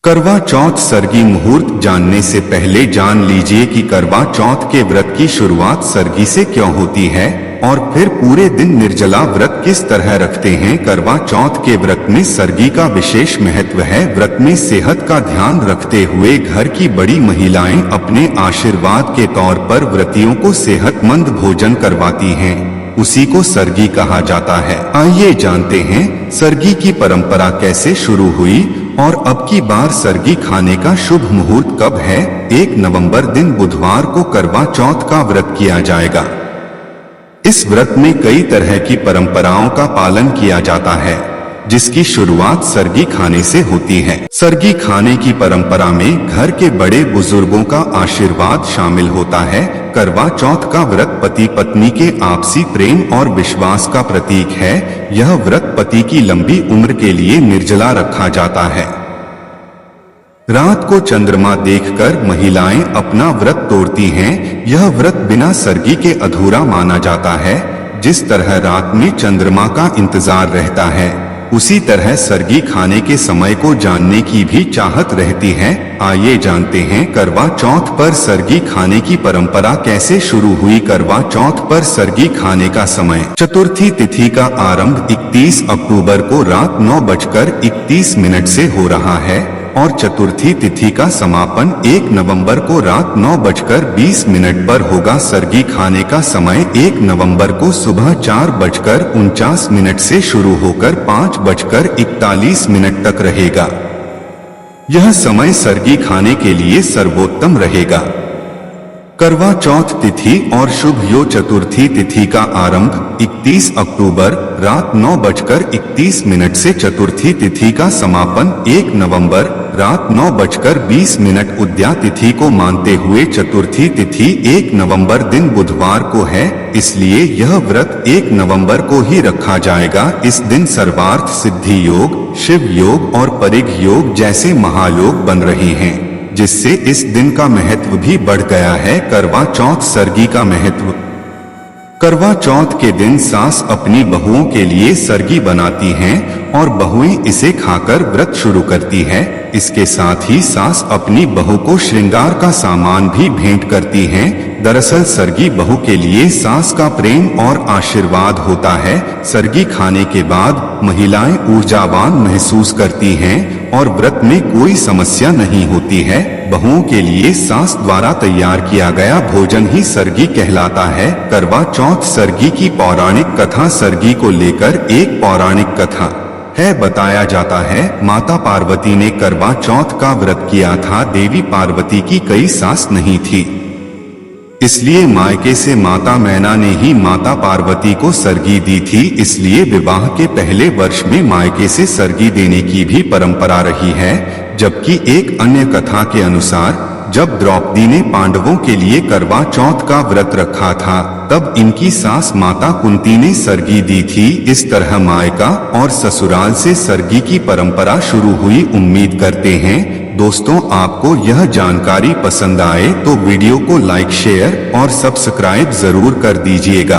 करवा चौथ सरगी मुहूर्त जानने से पहले जान लीजिए कि करवा चौथ के व्रत की शुरुआत सरगी से क्यों होती है और फिर पूरे दिन निर्जला व्रत किस तरह रखते हैं। करवा चौथ के व्रत में सरगी का विशेष महत्व है। व्रत में सेहत का ध्यान रखते हुए घर की बड़ी महिलाएं अपने आशीर्वाद के तौर पर व्रतियों को सेहतमंद भोजन करवाती हैं। उसी को सरगी कहा जाता है। आइए जानते हैं सरगी की परंपरा कैसे शुरू हुई और अब की बार सरगी खाने का शुभ मुहूर्त कब है। 1 नवंबर दिन बुधवार को करवा चौथ का व्रत किया जाएगा। इस व्रत में कई तरह की परंपराओं का पालन किया जाता है, जिसकी शुरुआत सरगी खाने से होती है। सरगी खाने की परंपरा में घर के बड़े बुजुर्गों का आशीर्वाद शामिल होता है। करवा चौथ का व्रत पति पत्नी के आपसी प्रेम और विश्वास का प्रतीक है। यह व्रत पति की लंबी उम्र के लिए निर्जला रखा जाता है। रात को चंद्रमा देखकर महिलाएं अपना व्रत तोड़ती हैं। यह व्रत बिना सरगी के अधूरा माना जाता है। जिस तरह रात में चंद्रमा का इंतजार रहता है, उसी तरह सरगी खाने के समय को जानने की भी चाहत रहती है। आइए जानते हैं करवा चौथ पर सरगी खाने की परंपरा कैसे शुरू हुई। करवा चौथ पर सरगी खाने का समय चतुर्थी तिथि का आरंभ 31 अक्टूबर को रात 9:31 से हो रहा है और चतुर्थी तिथि का समापन 1 नवंबर को रात 9:20 पर होगा। सरगी खाने का समय 1 नवंबर को सुबह 4:49 से शुरू होकर 5:41 तक रहेगा। यह समय सरगी खाने के लिए सर्वोत्तम रहेगा। करवा चौथ तिथि और शुभ योग चतुर्थी तिथि का आरंभ 31 अक्टूबर रात 9:31 से चतुर्थी तिथि का समापन 1 नवंबर रात 9:20 उद्या तिथि को मानते हुए चतुर्थी तिथि 1 नवंबर दिन बुधवार को है, इसलिए यह व्रत 1 नवंबर को ही रखा जाएगा। इस दिन सर्वार्थ सिद्धि योग, शिव योग और परिघ योग जैसे महायोग बन रहे हैं, जिससे इस दिन का महत्व भी बढ़ गया है। करवा चौथ सरगी का महत्व। करवा चौथ के दिन सास अपनी बहुओं के लिए सरगी बनाती हैं और बहुएं इसे खाकर व्रत शुरू करती है। इसके साथ ही सास अपनी बहू को श्रृंगार का सामान भी भेंट करती हैं। दरअसल सरगी बहू के लिए सास का प्रेम और आशीर्वाद होता है। सरगी खाने के बाद महिलाएं ऊर्जावान महसूस करती हैं और व्रत में कोई समस्या नहीं होती है। बहुओं के लिए सास द्वारा तैयार किया गया भोजन ही सरगी कहलाता है। करवा चौथ सरगी की पौराणिक कथा। सरगी को लेकर एक पौराणिक कथा है। बताया जाता है माता पार्वती ने करवा चौथ का व्रत किया था। देवी पार्वती की कोई सास नहीं थी, इसलिए मायके से माता मैना ने ही माता पार्वती को सरगी दी थी। इसलिए विवाह के पहले वर्ष में मायके से सरगी देने की भी परंपरा रही है। जबकि एक अन्य कथा के अनुसार जब द्रौपदी ने पांडवों के लिए करवा चौथ का व्रत रखा था, तब इनकी सास माता कुंती ने सरगी दी थी। इस तरह मायका और ससुराल से सरगी की परंपरा शुरू हुई। उम्मीद करते हैं दोस्तों आपको यह जानकारी पसंद आए तो वीडियो को लाइक, शेयर और सब्सक्राइब जरूर कर दीजिएगा।